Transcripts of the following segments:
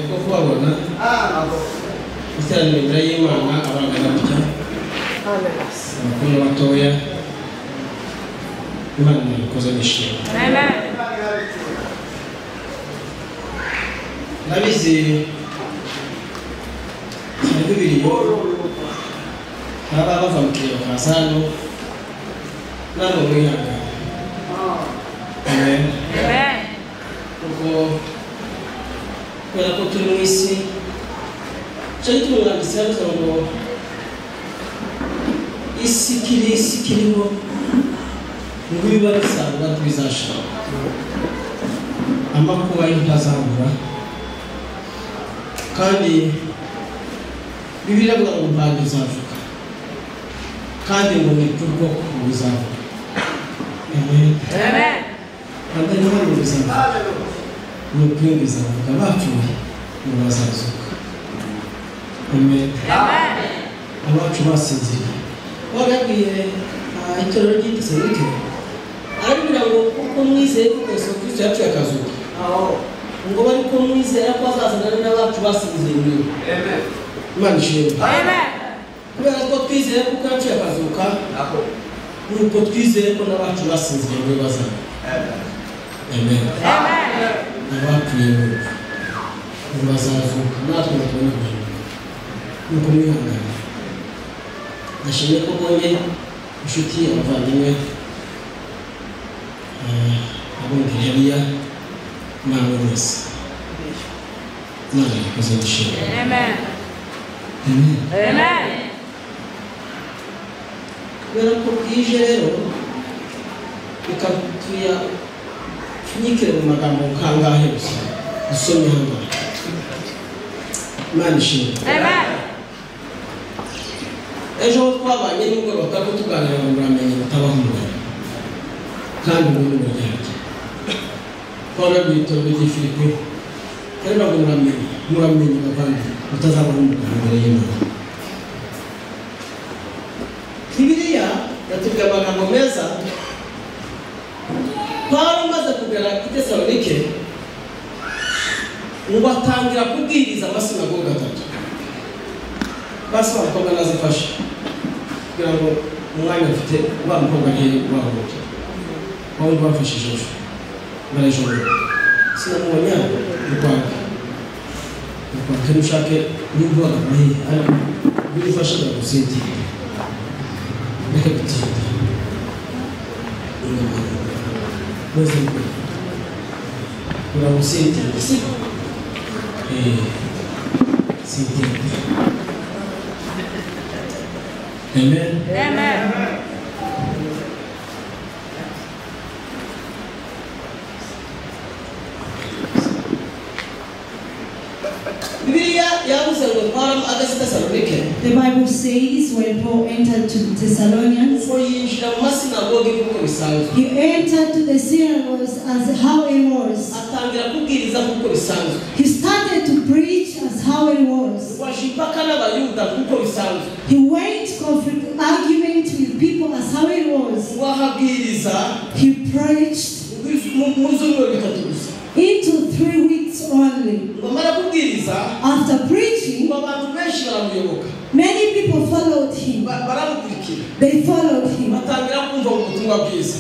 ko kubabona iteraniro imbere y'Imana abangana gutya abakuru batoya Imana ikoze nishimye. Amen. Nabizi bibiri aba bava mu kiyo kasano nabo mwihanga. Amen. Amen. Kuko ko turi mu isi cyari tumwanditse ngo isi kiriho ngo biba bisanga bizashaka amakuba y'intazabura kandi Bibiliya ivuga ngo ntabwo bizavuka kandi ngo ni kubwo bizavuka. Amen. Amen. Kandi niba bizavuka ni ukuri bizavuka bapfuye ngo bazazuka. Amen. Amen. Abacu basinziriye bagabwiye itorero ry'Itesalonike arabwira ngo kuko mwizeye ko Yesu Kristo yapfuye akazuka ngo bari ko mwizera ko azazana n'abacu basinziriye. Amen. Imana ishimwe. Amen. Kubera ko twizeye ko yapfuye akazuka nuko twizeye ko n'abacu basinziriye ngo bazana. Amen. Amen. Abapfuye ngo bazazuka natwe tubone nuko mwihangana. Nashimye ko bonye inshuti abavandimwe abongeriya nawe wese Imana ikoze nishimye. Amen. Amen. Amen. Kubera ko bwije rero bikatuya nyikire mu magambo kangahe gusa usomye hano. Imana ishimwe. Amen. Ejo twabanye n'ubwo batako tuganira ngo muramenye batabaho umugabo kandi muri mu gihe twara bitoro by'Filipi kandi ntabwo muramenye bavandi mutazabaho umugabo imbere y'Imana. Bibiliya yatubwiye amagambo meza Pawulo amaze kugera i Tesalonike ngo atangira kubwiriza amasinagogi atatu basi abakobwa nazifashe kugira ngo umwanya ufite wa mukobwa ngiye kubahuta aho bafashije ejo barajoro sinamubonye mu Rwanda kandi ushake n'ubwo agabaye ariko bifasha gusinzira reka gutinda mwese uramusinzira sinzira. Amen. Amen. The Bible says when Paul entered to Thessalonians, he entered to the synagogues as how it was. He started to preach as how it was. He went conflict argument with people as how it was. He preached into 3 weeks only. After preaching, many people followed him. They followed him.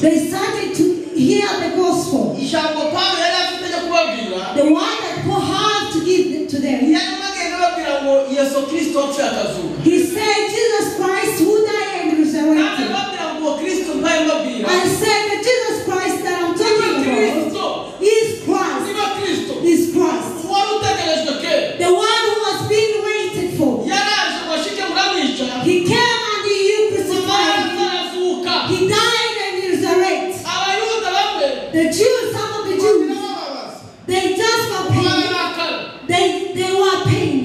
They started to hear the gospel. The one that Paul had to give to them. He said, Jesus Christ who died and resurrected. I said that Jesus Christ that I'm talking about is Christ. Is Christ. The one who was being waited for. He came and you crucified him. He died and resurrected. The Jews, some of the Jews, they just were pain. They were pain.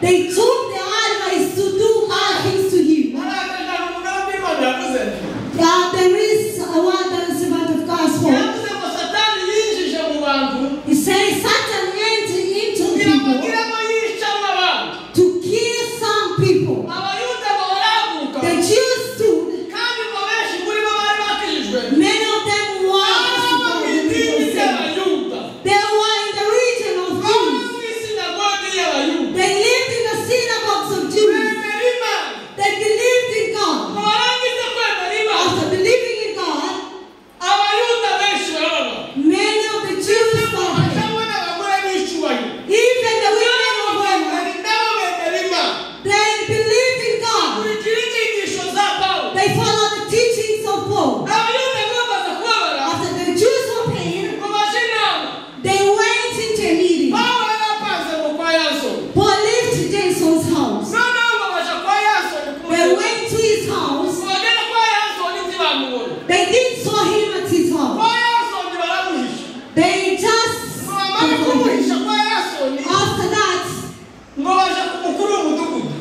They took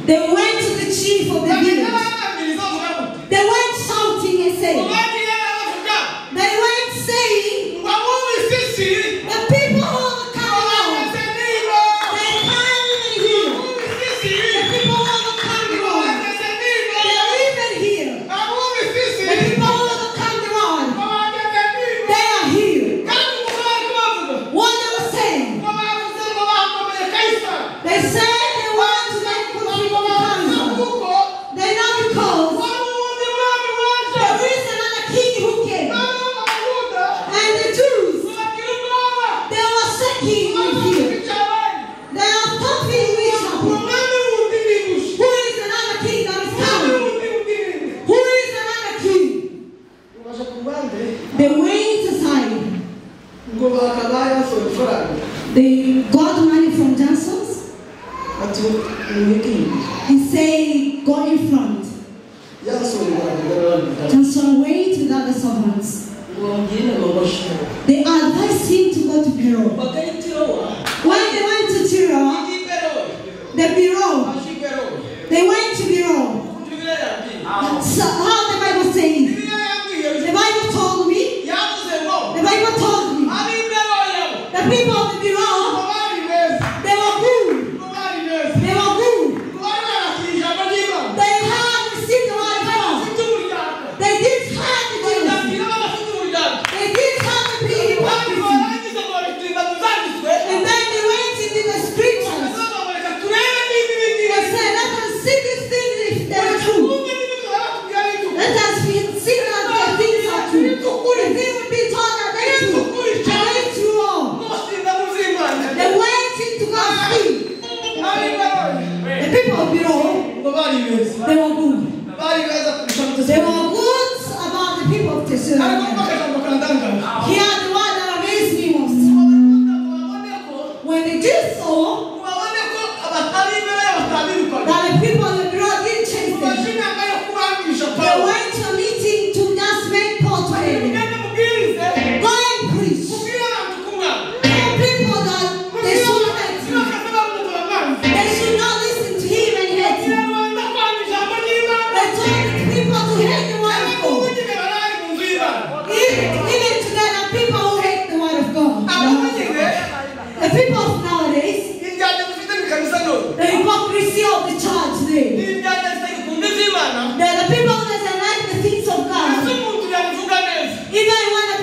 They went to the chief of the village. They went shouting and saying, they went saying, the people of the Cameroon, they can't even hear. The people of the Cameroon, they're even here. The people of the Cameroon, they are here. What they were saying, they said they want to make good people Caesar. They know because there is another king who came. And the Jews, they were shaking with fear. They are talking with each other. Who is another king that is coming? Who is another king? They went aside. They got money from Johnson's and say, go in front. Johnson went with other servants. They advised him to go to Peru. When they went to Tiro, the bureau, they went to bureau. So how the Bible says, the Bible told me, the people of the bureau, they were good. They were good. They had received the word of God. They did have the Jews. They did have the hypocrisy. And then they went into the scriptures. They said, let us see these things if they are true. Let us see that the things are true. If they would be told that they are true, they true all. They went into God's feet. The people of Biro, they were good. They were good about the people of Thessalonica. Here the one that amazed me most. When the Jews saw that the people of the Biro didn't chase them, they went to a meeting to just make Paul to them. Go and preach. Tell people that they should hate him. They should not listen to him and hate him. They told the people to hate the word of God. Even today, there are people who hate the word of God. The people of nowadays, the hypocrisy of the church today. They're the people that don't like the things of God. Even when the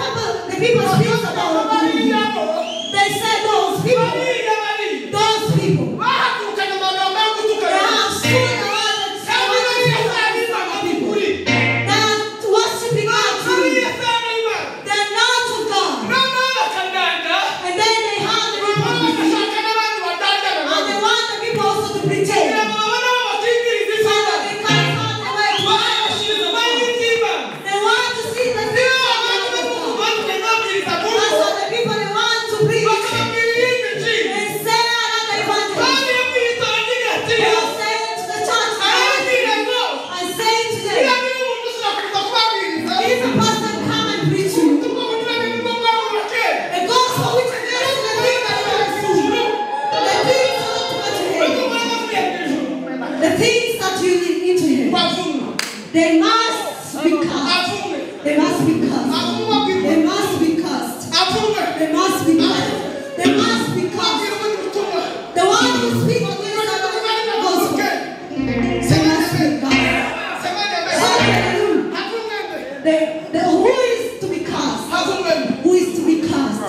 people speak about God, they say those people. They have stood the word that people. They are worshiping God too. They're not of God. And then they have the hypocrisy. And they want the people also to pretend. So that they can't find the way to worship God. They want to see the things of God. That's what the people they want to preach. They say that evangelist. They will say it to the church. I say it to them. If a pastor come and preach you, the gospel which is the thing that you are seeing, the things that you need into him, they must be cast. They must be cast. They must be cast. They must be cast. They must be cast. The one who speaks against the gospel, they must be cast. Hallelujah. Who is to be cast? Who is to be cast?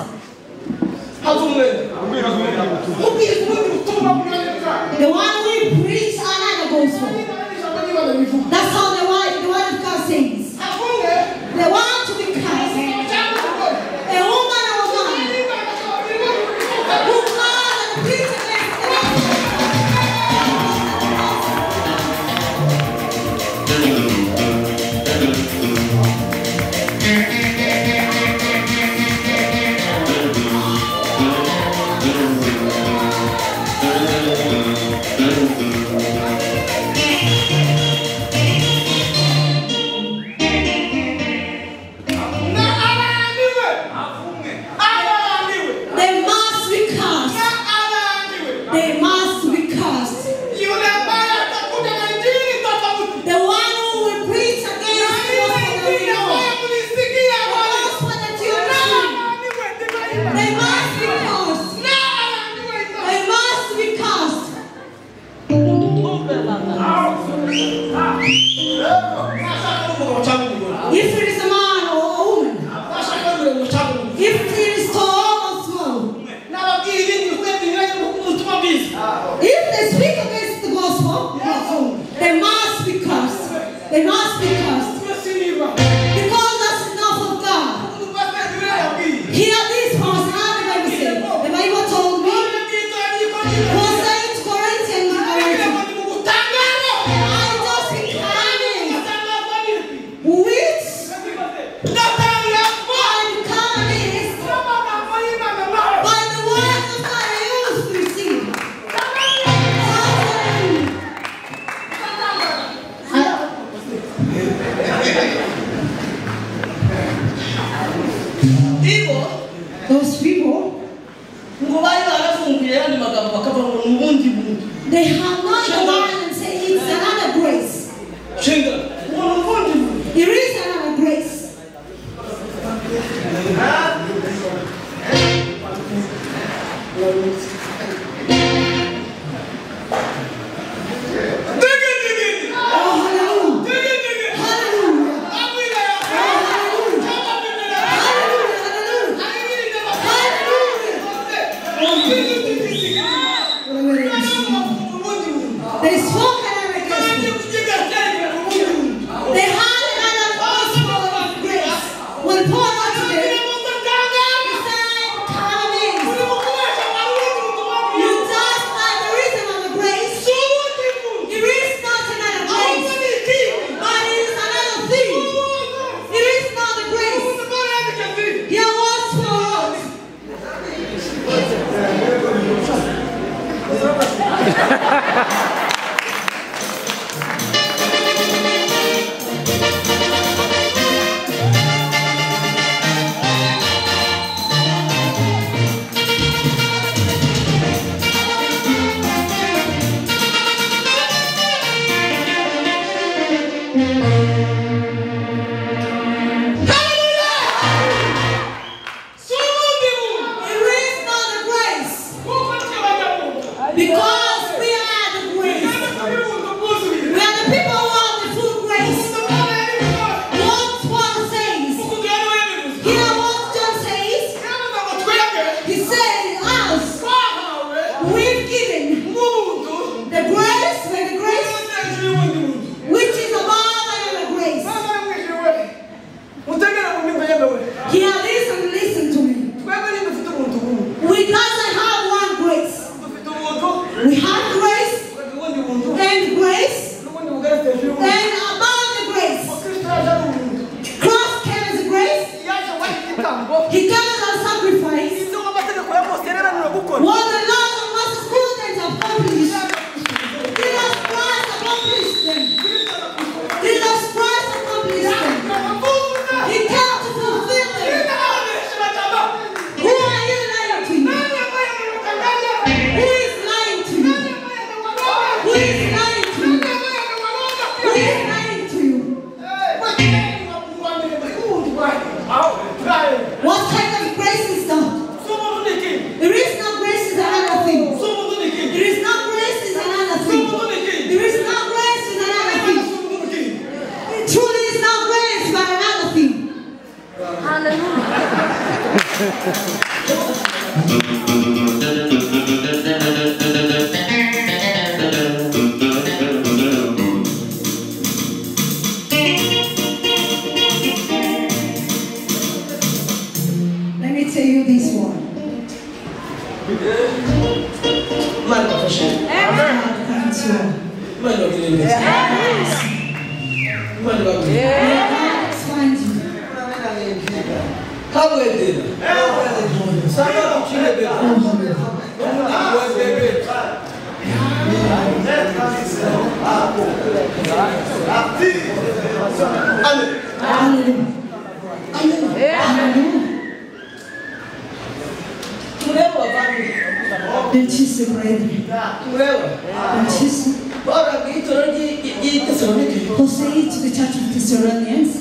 The one who preach another gospel. That's how the word of God says. They want to be cast. A woman or a man who God and preach against the gospel. Those people, they have not the one and say it's another grace. There is another grace. They spoke another gospel. They had another gospel of grace. When Paul went to them, he said, come in. You just like there is another grace. There is not another grace. But it is another thing. It is not the grace. There was for us. Because we are the grace. We are the people who have the full grace. What Paul says. Hear what John says. He said, us, we've given the grace, which is above another grace. Here, listen to me. We doesn't have one grace. We have grace and grace and above the grace. Christ came as a grace. He came as a sacrifice. What the laws of Moses couldn't accomplish, Jesus Christ accomplished them. Jesus Christ accomplished them. He came to fulfill them. Who are you lying to? Who is lying to you? Who is lying to you? Who is lying to you? What kind of grace is that? There is no grace is another thing. There is no grace is another thing. There is no grace is another thing. It truly is no grace but another thing. Let me tell you this one. Find you. Dentista para ele. Dentista. Você ir to the church of Thessalonians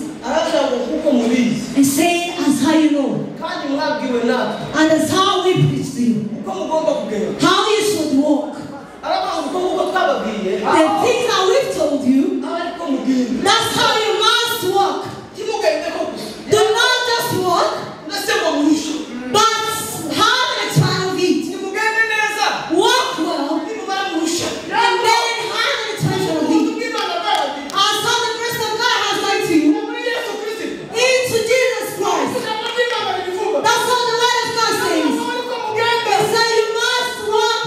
and say as how you know. And that's how we preach to you. How you should walk. The things that we've told you, that's how you must walk. Do not just walk, but have a trial of it. Walk well, and then have a trial of it. As how the grace of God has done to you, into Jesus Christ. That's how the word of God says. It says you must walk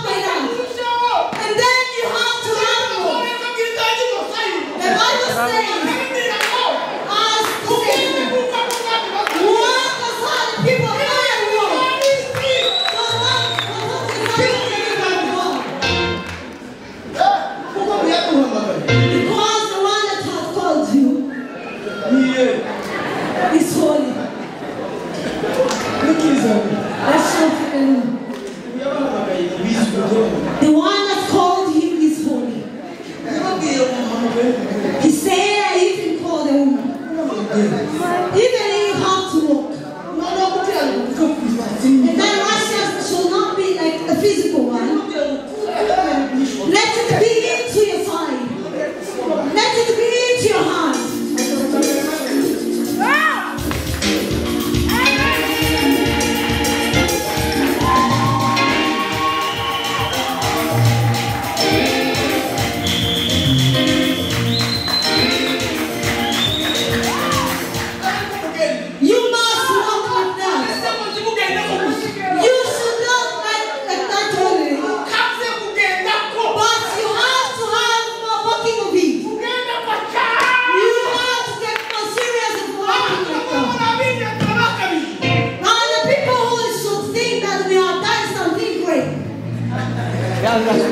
Amen.